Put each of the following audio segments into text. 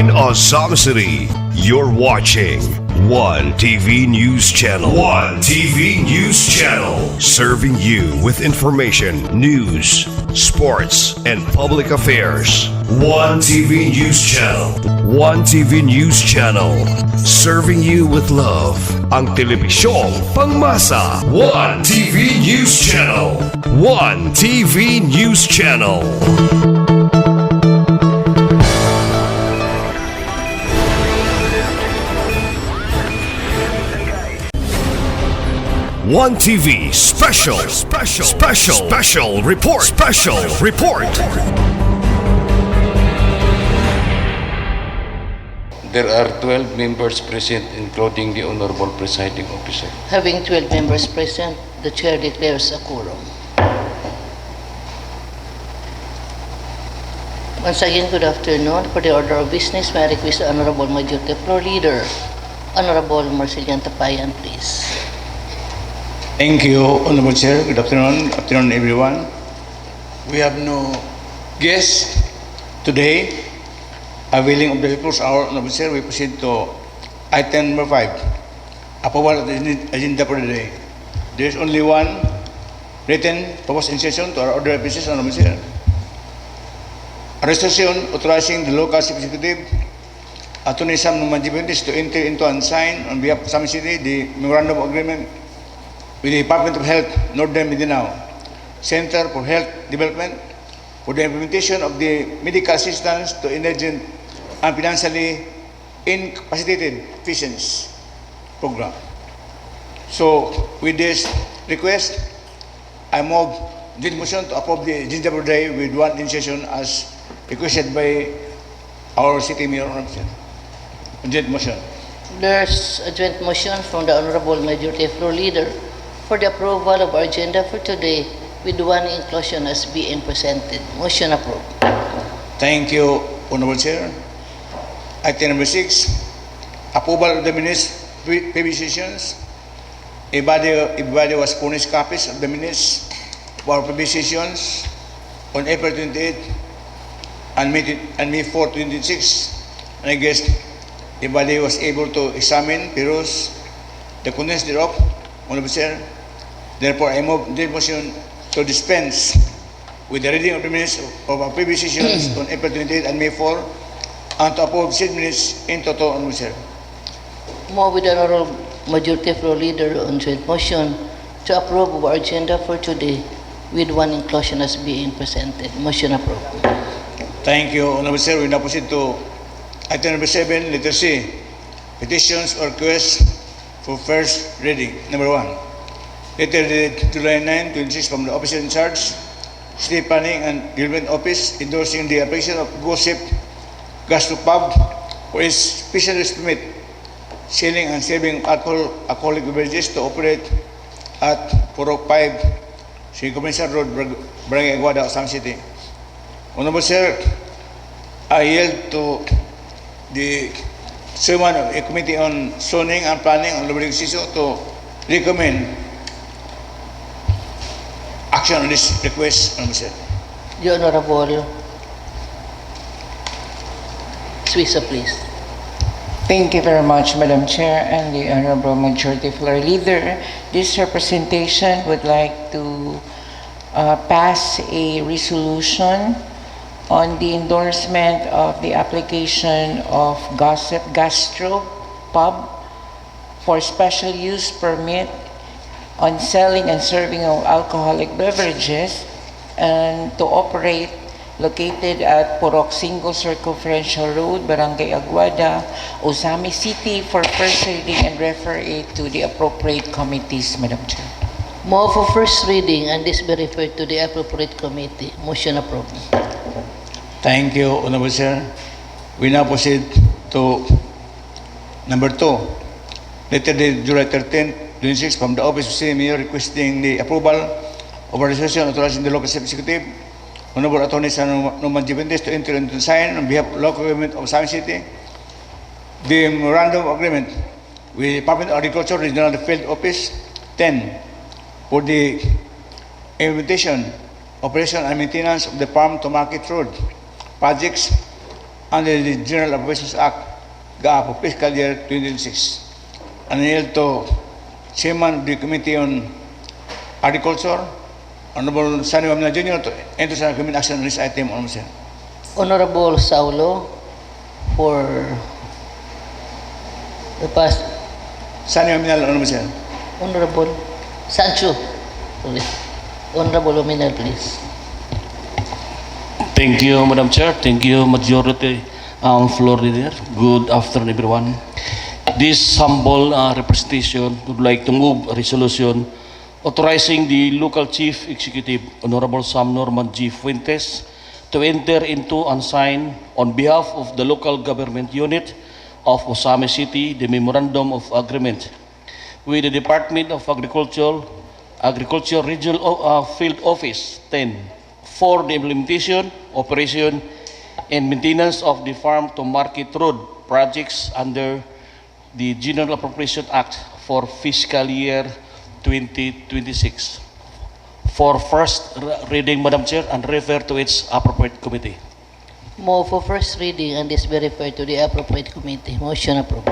in Ozamiz City. You're watching One TV News Channel. One TV News Channel. Serving you with information, news, sports, and public affairs. One TV News Channel. One TV News Channel. Serving you with love. Ang telebisyong pangmasa. One TV News Channel. One TV News Channel. One TV special report. There are 12 members present, including the Honorable Presiding Officer. Having 12 members present, the Chair declares a quorum. Once again, good afternoon. For the order of business, may I request the Honorable Majority Floor Leader, Honorable Marcelian Tapayan, please. Thank you, Honorable Chair. Good afternoon. Afternoon, everyone. We have no guests today. Availing of the people's hour, Honorable Chair, we proceed to item number 5, approval of the agenda for the day. There is only one written proposed insertion to our order of business, Honorable Chair. A resolution authorizing the local chief executive, Attorney Sam Numanjibentis, to enter into and sign on behalf of Ozamiz City the memorandum of agreement with the Department of Health, Northern Mindanao Center for Health Development for the implementation of the medical assistance to indigent and financially incapacitated patients program. So, with this request, I move the motion to approve the agenda for the day with one insertion as requested by our city mayor. Joint motion. There's a joint motion from the Honorable Majority Floor Leader for the approval of our agenda for today with one inclusion as being presented. Motion approved. Thank you, Honorable Chair. Item number 6, approval of the minutes previous sessions. Everybody was furnished copies of the minutes of our previous sessions on April 28 and May 4, 2026. And I guess everybody was able to examine, peruse the contents thereof, Honorable Chair. Therefore, I move the motion to dispense with the reading of the minutes of our previous sessions on April 28 and May 4 and to approve said minutes in toto, Honorable Chair. Move with the Honorable Majority Floor Leader on joint motion to approve of our agenda for today with one inclusion as being presented. Motion approved. Thank you, Honorable Chair. We now proceed to item number 7, letter C, petitions or requests for first reading. Number 1. Letter dated July 9, 2026 from the officer in charge, City Planning and Development Office, endorsing the application of Gossip Gastro Pub for its special use permit, selling and serving alcoholic beverages to operate at 405 Commercial Road, Barangay Aguada, Ozamiz City. Honorable Sir, I yield to the chairman of a committee on zoning and planning, Honorable Siso, to recommend action on this request, Honorable Sir. The Honorable Suisa, please. Thank you very much, Madam Chair and the Honorable Majority Floor Leader. This representation would like to pass a resolution on the endorsement of the application of Gossip Gastro Pub for special use permit on selling and serving of alcoholic beverages and to operate located at Purok Single Circumferential Road, Barangay Aguada, Ozamiz City for first reading and refer it to the appropriate committees, Madam Chair. Move for first reading and this be referred to the appropriate committee. Motion approved. Thank you, Honorable Sir. We now proceed to number 2. Letter dated July 13, 2026 from the Office of City Mayor requesting the approval of a resolution authorizing the local chief executive, Honorable Attorney Sam Numanjibentis, to enter into sign on behalf of the local government of Ozamiz City the memorandum of agreement with the Department of Agriculture Regional Field Office 10 for the implementation, operation and maintenance of the Farm to Market Road projects under the General Appropriations Act for fiscal year 2026. And I yield to Chairman of the Committee on Agriculture, Honorable Sunny Wamna Jr. to enter sa recommend action on this item, Honorable Sir. Honorable Saulo for the past. Sunny Wamna, Honorable Sir. Honorable Sancho. Sorry. Honorable Ominal, please. Thank you, Madam Chair. Thank you, Majority Floor Leader. Good afternoon, everyone. This humble representation would like to move a resolution authorizing the local chief executive, Honorable Sam Norman G. Fuentes, to enter into and sign on behalf of the local government unit of Ozamiz City the Memorandum of Agreement with the Department of Agriculture Regional Field Office 10 for the implementation, operation, and maintenance of the farm-to-market road projects under the General Appropriation Act for fiscal year 2026. For first reading, Madam Chair, and refer to its appropriate committee. Move for first reading and this be referred to the appropriate committee. Motion approved.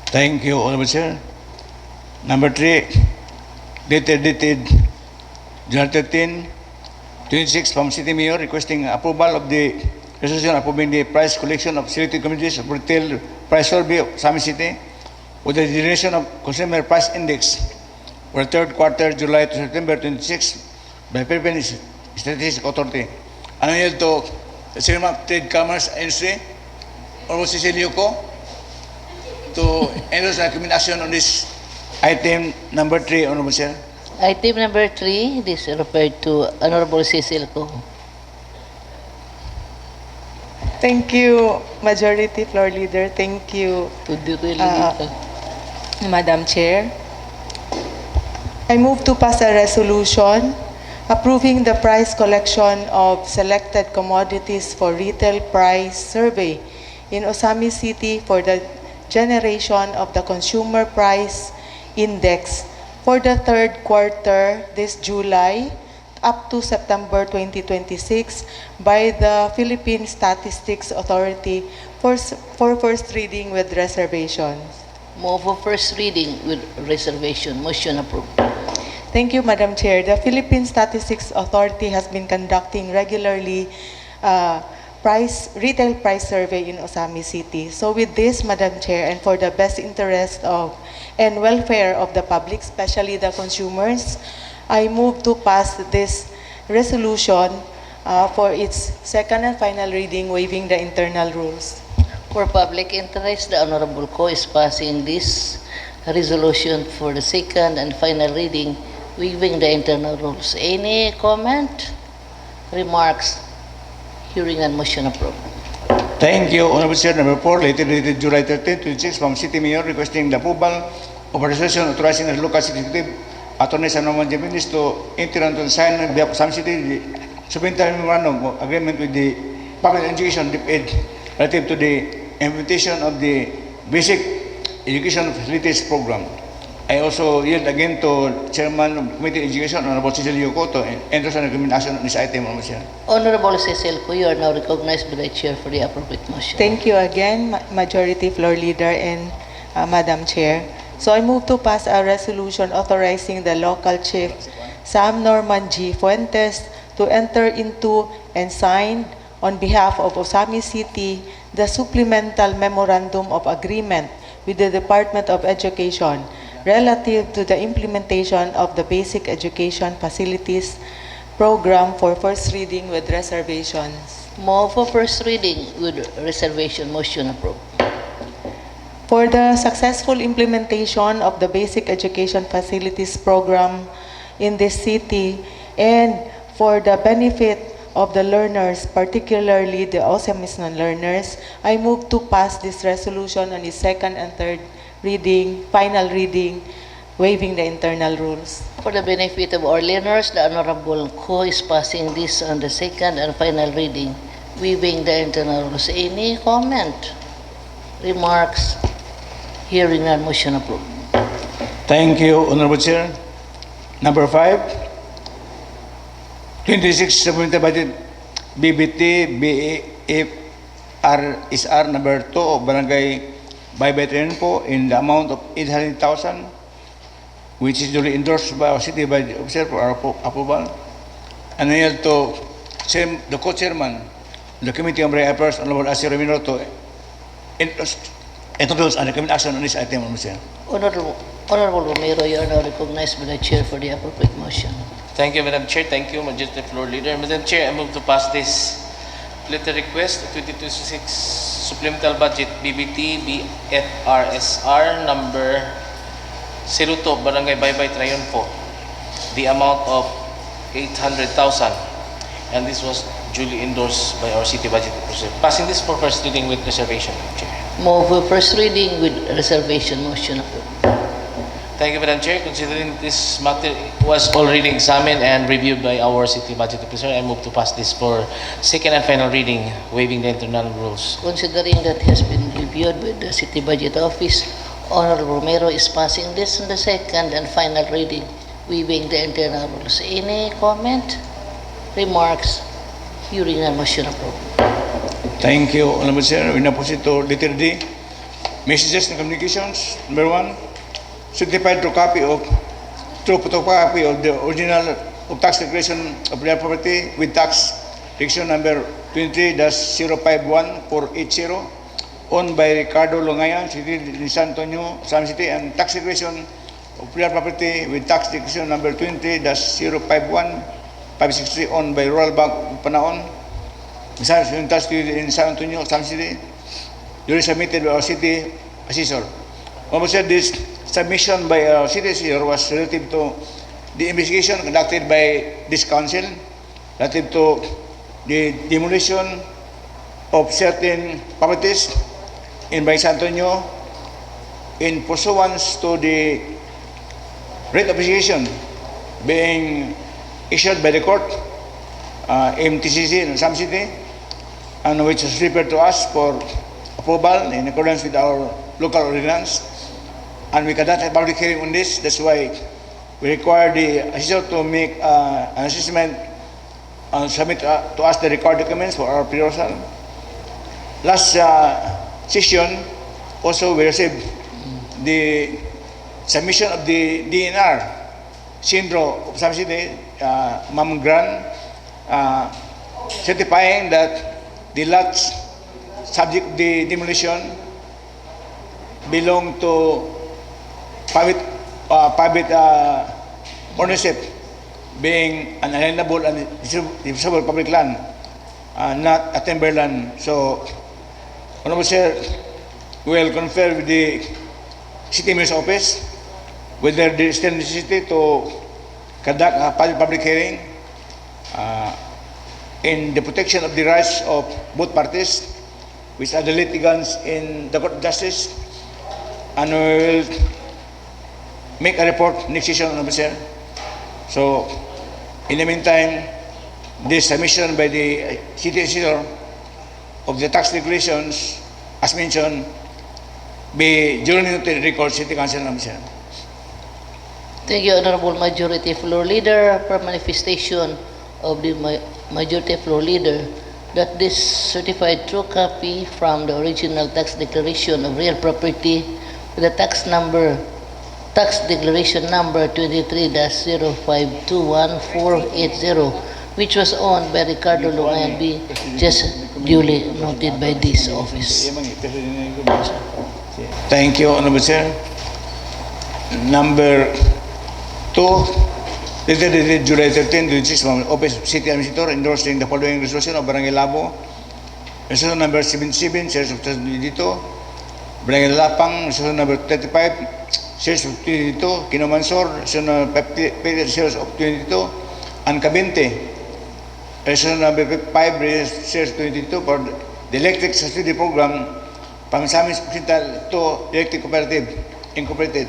Thank you, Honorable Sir. Number 3, dated July 13, 26 from City Mayor requesting approval of the resolution approving the price collection of selected communities of retail price survey of Ozamiz City with the generation of consumer price index for the third quarter, July to September 26 by Philippine Statistics Authority. Ano yun to the Chairman of Trade, Commerce, Industry, Honorable Cecilio Co, to endorse the recommendation on this item number 3, Honorable Sir. Item number 3, this is referred to Honorable Cecil Co. Thank you, Majority Floor Leader. Thank you, To the really Madam Chair. I move to pass a resolution approving the price collection of selected commodities for retail price survey in Ozamiz City for the generation of the consumer price index for the third quarter this July up to September 2026 by the Philippine Statistics Authority for first reading with reservations. move for first reading with reservation. Motion approved. Thank you, Madam Chair. The Philippine Statistics Authority has been conducting regularly retail price survey in Ozamiz City. So with this, Madam Chair, and for the best interest of and welfare of the public, especially the consumers, I move to pass this resolution for its second and final reading, waiving the internal rules. For public interest, the Honorable Co is passing this resolution for the second and final reading, waiving the internal rules. Any comment, remarks? Hearing and motion approved. Thank you, Honorable Chair. Number 4, later dated July 13, 26 from City Mayor requesting the approval of a resolution authorizing the local executive Attorney San Norman Jeminis to enter into and sign on behalf of some city the supplementary memorandum of agreement with the Public Education DepEd relative to the implementation of the Basic Education Facilities Program. I also yield again to Chairman of Committee on Education, Honorable Cecilio Co, to endorse and recommend action on this item, Honorable Chair. Honorable Cecil Co, you are now recognized by the Chair for the appropriate motion. Thank you again, Majority Floor Leader and Madam Chair. So I move to pass a resolution authorizing the local chief, Sam Norman G. Fuentes, to enter into and sign on behalf of Ozamiz City the supplemental memorandum of agreement with the Department of Education relative to the implementation of the Basic Education Facilities Program for first reading with reservations. Move for first reading with reservation. Motion approved. For the successful implementation of the Basic Education Facilities Program in this city and for the benefit of the learners, particularly the Ozamiz learners, I move to pass this resolution on its second and third reading, final reading, waiving the internal rules. For the benefit of our learners, the Honorable Co is passing this on the second and final reading, waiving the internal rules. Any comment, remarks? Hearing none, motion approved. Thank you, Honorable Chair. Number 5, 26 supplementary budget BBT BAFRSR number 2 of Barangay Baybaytren po in the amount of 800,000, which is duly endorsed by our city budget officer for our approval. And then to the co-chairman, the Committee on Maritime Affairs, Honorable Asir Ramiro, to introduce and recommend action on this item, Mr. Honorable Romero, you are now recognized by the chair for the appropriate motion. Thank you, Madam Chair. Thank you, Majority Floor Leader. Madam Chair, I move to pass this letter request 2026 supplemental budget BBT BFRSR number 02 Barangay Baybay Triunfo, the amount of 800,000, and this was duly endorsed by our city budget officer. Passing this for first reading with reservation, Madam Chair. Move for first reading with reservation motion approved. Thank you, Madam Chair. Considering this matter was already examined and reviewed by our city budget officer, I move to pass this for second and final reading, waiving the internal rules. Considering that has been reviewed by the city budget office, Honorable Romero is passing this in the second and final reading, waiving the internal rules. Any comment, remarks? Hearing and motion approved. Thank you, Honorable Chair. We now proceed to letter D. Messages and communications. Number 1, certified true photocopy of the original of tax declaration of real property with tax declaration number 23-051480, owned by Ricardo Longayan, City de San Antonio, San City, and tax declaration of real property with tax declaration number 20-051563, owned by Rural Bank Panaon, in San Antonio, San City, duly submitted by our city assessor. Honorable Chair, this submission by our city assessor was relative to the investigation conducted by this council relative to the demolition of certain properties in Bay San Antonio in pursuance to the rate of investigation being issued by the court, MTCC in Sam City, and which was referred to us for approval in accordance with our local ordinance. And we cannot have public hearing on this. That's why we require the assessor to make an assessment and submit to us the required documents for our perusal. Last session, also we received the submission of the DNR, Sindro of Sam City, Ma'am Gran, certifying that the lots subject to the demolition belong to private ownership, being an alienable and divisible public land, not a timberland. So, Honorable Chair, we will confer with the City Mayor's Office whether there is still necessity to conduct a public hearing in the protection of the rights of both parties, which are the litigants in the Court of Justice, and we will make a report next session, Honorable Chair. So, in the meantime, this submission by the city assessor of the tax declarations, as mentioned, be duly noted in record City Council, Honorable Chair. Thank you, Honorable Majority Floor Leader. Per manifestation of the Majority Floor Leader that this certified true copy from the original tax declaration of real property with the tax declaration number 23-0521-480, which was owned by Ricardo Longayan B, just duly noted by this office. Thank you, Honorable Chair. Number 2, dated July 13, 2026, from Office of City Administrator, endorsing the following resolution of Barangay Labo. Resolution number 77, series of 2022. Barangay Lapang, resolution number 35, series of 2022. Kinomansor, resolution number 50, series of 2022. And Cabinte, resolution number 5, series of 2022, for the electric subsidy program from Ozamiz Occidental to Electric Cooperative Incorporated.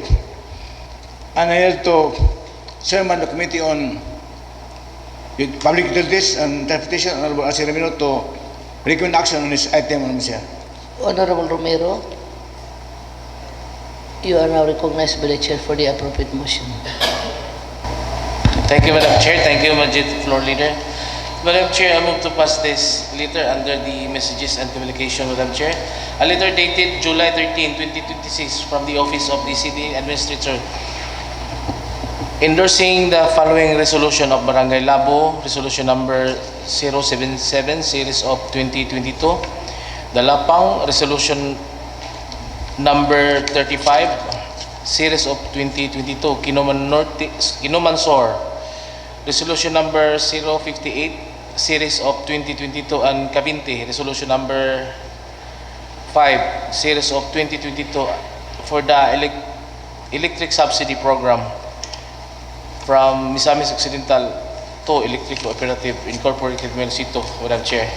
And I have to Chairman of the Committee on Public Utilities and Transportation, Honorable Asir Ramiro, to recommend action on this item, Honorable Chair. Honorable Romero, you are now recognized by the chair for the appropriate motion. Thank you, Madam Chair. Thank you, Majority Floor Leader. Madam Chair, I move to pass this letter under the messages and communication, Madam Chair. A letter dated July 13, 2026 from the Office of the City Administrator endorsing the following resolution of Barangay Labo, resolution number 077 series of 2022. The Lapang, resolution number 35 series of 2022. Kinuman Sor, resolution number 058 series of 2022, and Cavite, resolution number 5 series of 2022 for the electric subsidy program from Ozamiz Occidental to Electric Cooperative Incorporated Melcito, Madam Chair.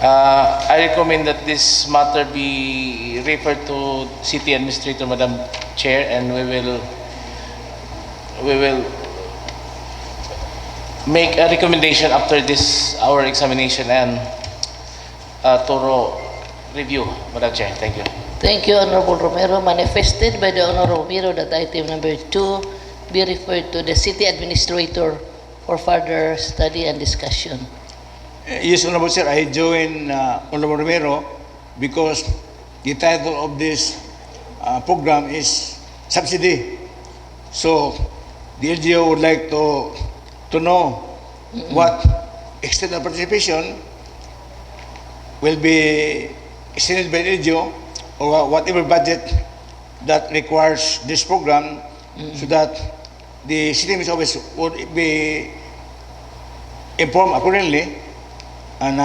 I recommend that this matter be referred to City Administrator, Madam Chair, and we will make a recommendation after this our examination and thorough review, Madam Chair. Thank you. Thank you, Honorable Romero. Manifested by the Honorable Romero that item number 2 be referred to the City Administrator for further study and discussion. Yes, Honorable Sir, I join Honorable Romero because the title of this program is subsidy. So the LGO would like to know what extent of participation will be extended by the LGO or whatever budget that requires this program, so that the city office would be informed accordingly and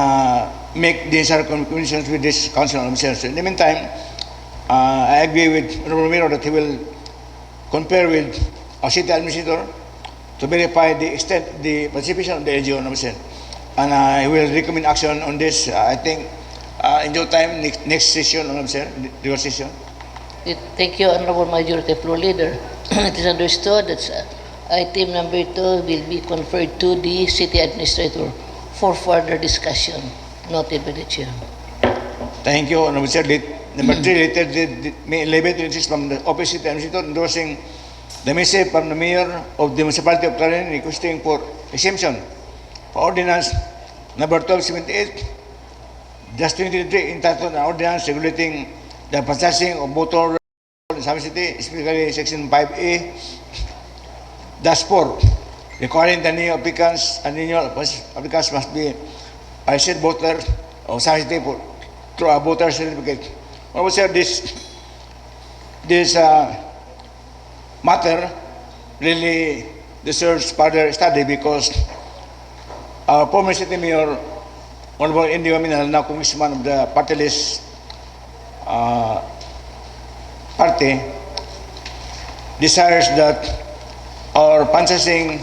make the necessary communications with this council officers. In the meantime, I agree with Honorable Romero that he will compare with our city administrator to verify the extent, the participation of the LGO, and I will recommend action on this. I think in due time, next session, the session. Thank you, Honorable Majority Floor Leader. It is understood that item number 2 will be conferred to the City Administrator for further discussion. Noted by the Chair. Thank you, Honorable Chair. Number 3, later May 11, 26 from the Office City Administrator endorsing the message from the Mayor of the Municipality of Clarin requesting for exemption for Ordinance number 1278, just 2023, entitled an ordinance regulating the purchasing of motor in Ozamiz City, specifically Section 5A, -4, requiring the new applicants and new applicants must be a registered voter of Ozamiz City through a voter certificate. I would say this matter really deserves further study because our former city mayor, Honorable Indy Waminal, now congressman of the party list party, desires that our purchasing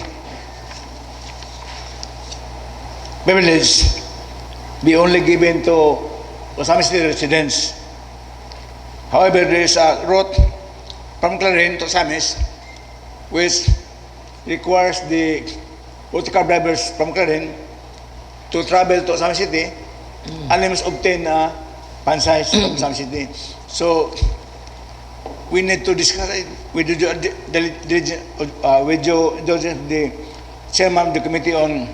privilege be only given to Ozamiz City residents. However, there is a route from Clarin to Ozamiz which requires the motorcar drivers from Clarin to travel to Ozamiz City and they must obtain a franchise from Ozamiz City. So we need to discuss it with the chairman of the Committee on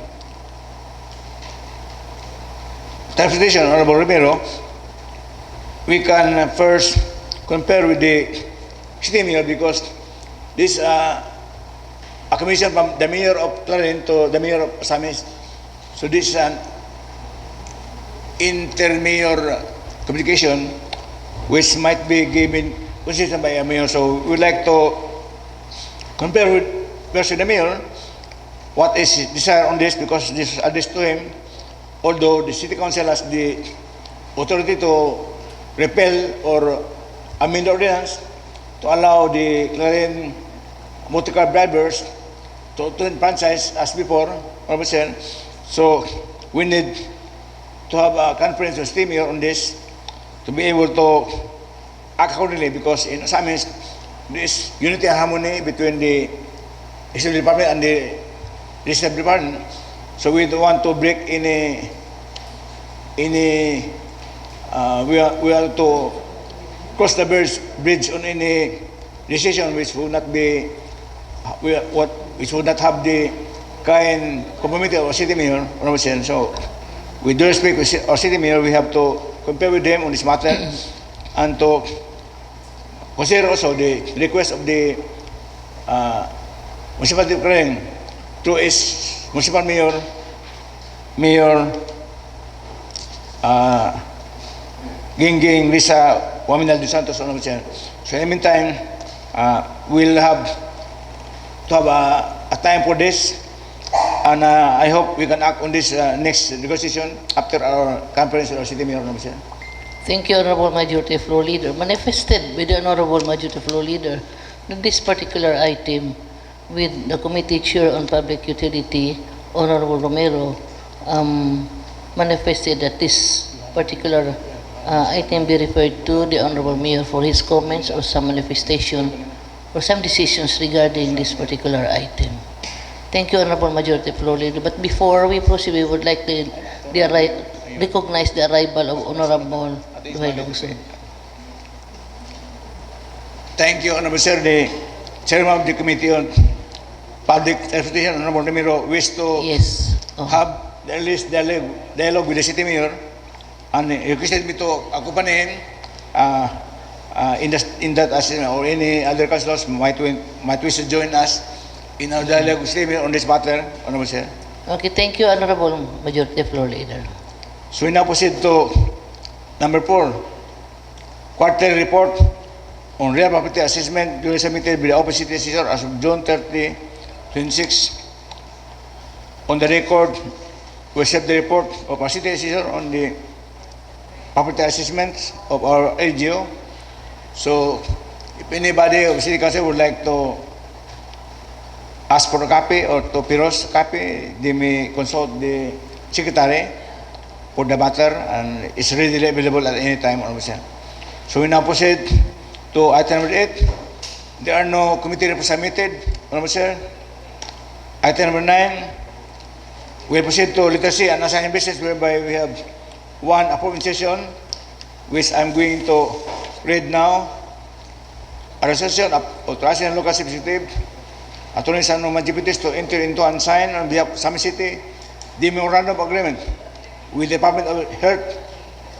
Transportation, Honorable Romero. We can first compare with the city mayor because this a commission from the mayor of Clarin to the mayor of Ozamiz. So this is an inter-mayor communication which might be given consistent by a mayor. So we would like to compare with versus the mayor what is his desire on this, because this is addressed to him, although the city council has the authority to repeal or amend the ordinance to allow the Clarin motorcar drivers to obtain franchise as before, so we need to have a conference with the mayor on this to be able to act accordingly, because in Ozamiz there is unity and harmony between the executive department and the legislative department. So we don't want to break any we are to cross the bridge on any decision which will not be which would not have the kind community of our city mayor, Honorable Chair. So, with due respect to our city mayor, we have to compare with them on this matter and to consider also the request of the municipal declaring through its municipal mayor Gingging Lisa Waminal dos Santos, Honorable Chair. So in the meantime, we'll have to have a time for this, and I hope we can act on this next negotiation after our conference with our city mayor, Honorable Chair. Thank you, Honorable Majority Floor Leader. Manifested by the Honorable Majority Floor Leader that this particular item with the Committee Chair on Public Utility, Honorable Romero, manifested that this particular item be referred to the Honorable Mayor for his comments or some manifestation or some decisions regarding this particular item. Thank you, Honorable Majority Floor Leader. But before we proceed, we would like to recognize the arrival of Honorable Duhay Longson. Thank you, Honorable Sir. The Chairman of the Committee on Public Transportation, Honorable Ramiro, wish to Yes. Oh. have the earliest dialogue with the city mayor and requested me to accompany him in that as or any other councilors might wish to join us in our dialogue with the city mayor on this matter, Honorable Sir. Okay, thank you, Honorable Majority Floor Leader. So we now proceed to number 4, quarterly report on real property assessment duly submitted by the Office City Assessor as of June 30, 26. On the record, we accept the report of our City Assessor on the property assessment of our LGO. So, if anybody of City Council would like to ask for a copy or to peruse a copy, they may consult the Secretary for the matter, and it's readily available at any time. So we now proceed to item number 8. There are no committee reports submitted, Honorable Sir. Item number 9, we'll proceed to letter C, unassigned business, whereby we have one appointment session, which I'm going to read now. A resolution authorizing the local executive, Attorney San Roman deputies to enter into and sign on behalf of Summit City the memorandum of agreement with the Department of Health,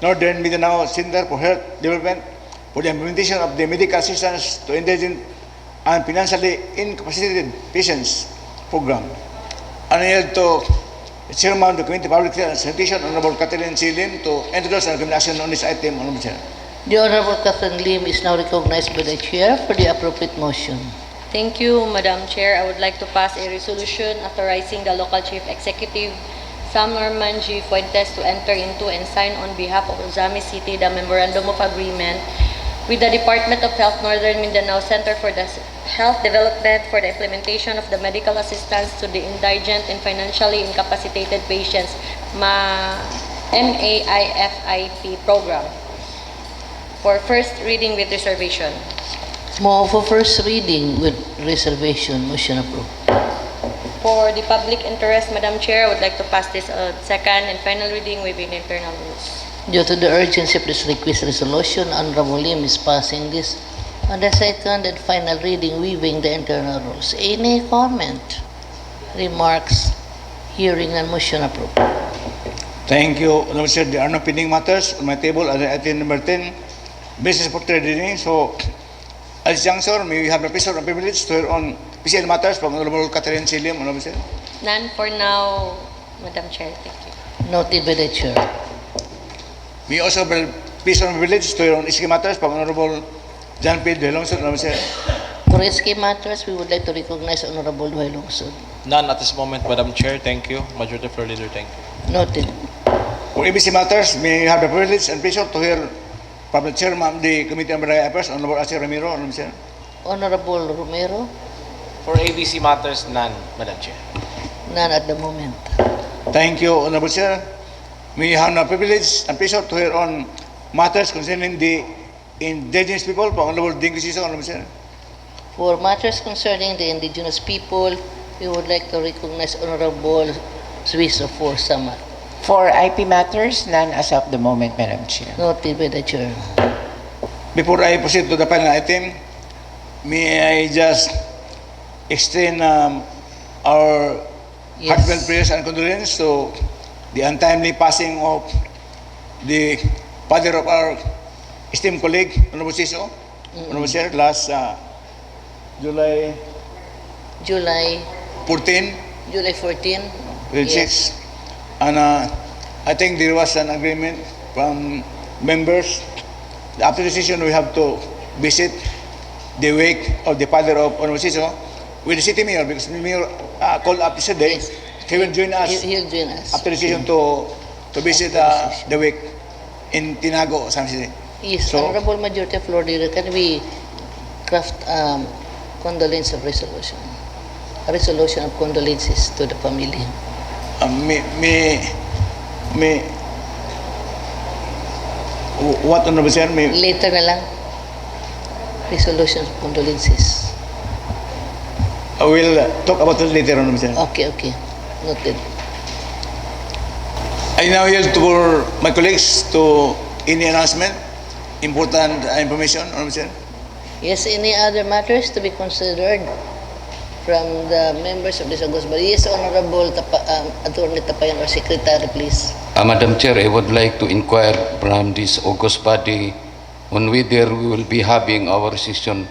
Northern Mindanao Center for Health Development for the implementation of the medical assistance to indigent and financially incapacitated patients program. And I yield to the Chairman of the Committee on Public Health and Sanitation, Honorable Catherine C. Lim, to introduce and recommend action on this item, Honorable Chair. The Honorable Catherine Lim is now recognized by the Chair for the appropriate motion. Thank you, Madam Chair. I would like to pass a resolution authorizing the local chief executive, Sam Norman G. Fuentes, to enter into and sign on behalf of Ozamiz City the Memorandum of Agreement with the Department of Health Northern Mindanao Center for the Health Development for the implementation of the medical assistance to the indigent and financially incapacitated patients MAIFIP program for first reading with reservation. Move for first reading with reservation. Motion approved. For the public interest, Madam Chair, I would like to pass this second and final reading within internal rules. Due to the urgency of this request resolution, Honorable Lim is passing this on the second and final reading, waiving the internal rules. Any comment, remarks, hearing and motion approved. Thank you, Honorable Sir. There are no pending matters on my table at item number 10, business for third reading. So, at this juncture, may we have the pleasure and privilege to hear on PCL matters from Honorable Catherine C. Lim, Honorable Sir. None for now, Madam Chair. Thank you. Noted by the Chair. We also have the pleasure and privilege to hear on SK matters from Honorable John P. De Longson, Honorable Sir. For SK matters, we would like to recognize Honorable Duhay Longson. None at this moment, Madam Chair. Thank you. Majority Floor Leader, thank you. Noted. For ABC matters, may we have the privilege and pleasure to hear from the Chairman of the Committee on Barangay Affairs, Honorable Asir Ramiro, Honorable Sir. Honorable Romero, For ABC matters, none, Madam Chair. none at the moment. Thank you, Honorable Sir. May we have the privilege and pleasure to hear on matters concerning the indigenous people from Honorable Ding Sisa, Honorable Sir. For matters concerning the indigenous people, we would like to recognize Honorable Swiss for Samar. For IP matters, none as of the moment, Madam Chair. Noted by the Chair. Before I proceed to the final item, may I just extend our heartfelt prayers and condolence to the untimely passing of the father of our esteemed colleague, Honorable Siso, Honorable Sir, last July July 14, July 14. 26. And I think there was an agreement from members. After the session, we have to visit the wake of the father of Honorable Siso with the city mayor, because the mayor called up yesterday. Yes. He will join us He'll join us. after the session to visit the wake in Tinago, San Jose. Yes, So- Honorable Majority Floor Leader, can we craft condolence of resolution? A resolution of condolences to the family. What, Honorable Sir? Later na lang. Resolution of condolences. I will talk about it later, Honorable Sir. Okay, okay. Noted. I now yield to my colleagues to any announcement, important information, Honorable Sir. Yes, any other matters to be considered from the members of this August body? Yes, Honorable Attorney Tapayan, or Secretary, please. Madam Chair, I would like to inquire from this August body on whether we will be having our session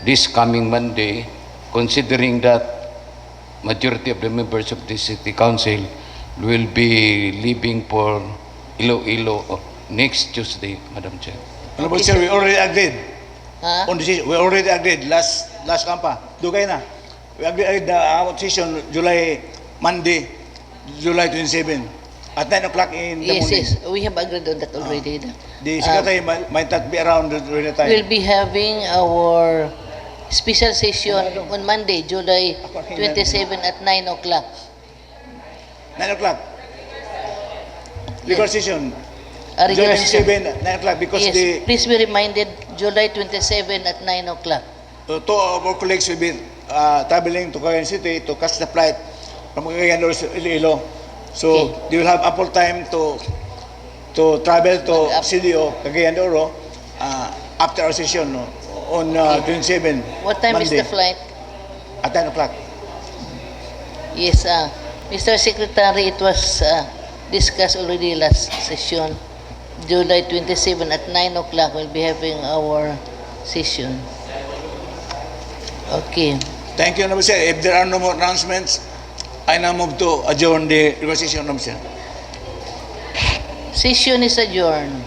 this coming Monday, considering that majority of the members of the City Council will be leaving for Iloilo next Tuesday, Madam Chair. Honorable Sir, we already agreed. Ha? On the session, we already agreed last kampa. Dugay na. We agreed our session Monday, July 27 at 9 o'clock in the Yes, morning. yes. We have agreed on that already. The secretary might not be around during the time. We'll be having our special session on Monday, July 27 at 9 o'clock. 9 o'clock. Legal session. A regular July session. 27 at 9 o'clock because Yes, please be reminded, July 27 at 9 o'clock. two of our colleagues will be traveling to Cagayan City to catch the flight from Cagayan to Iloilo. So Okay. they will have ample time to travel to CDO, Cagayan de Oro, after our session on 27 What time Monday, is the flight? at 9 o'clock. Yes, Mr. Secretary, it was discussed already last session. July 27 at 9 o'clock, we'll be having our session. Okay. Thank you, Honorable Sir. If there are no more announcements, I now move to adjourn the session, Honorable Sir. Session is adjourned.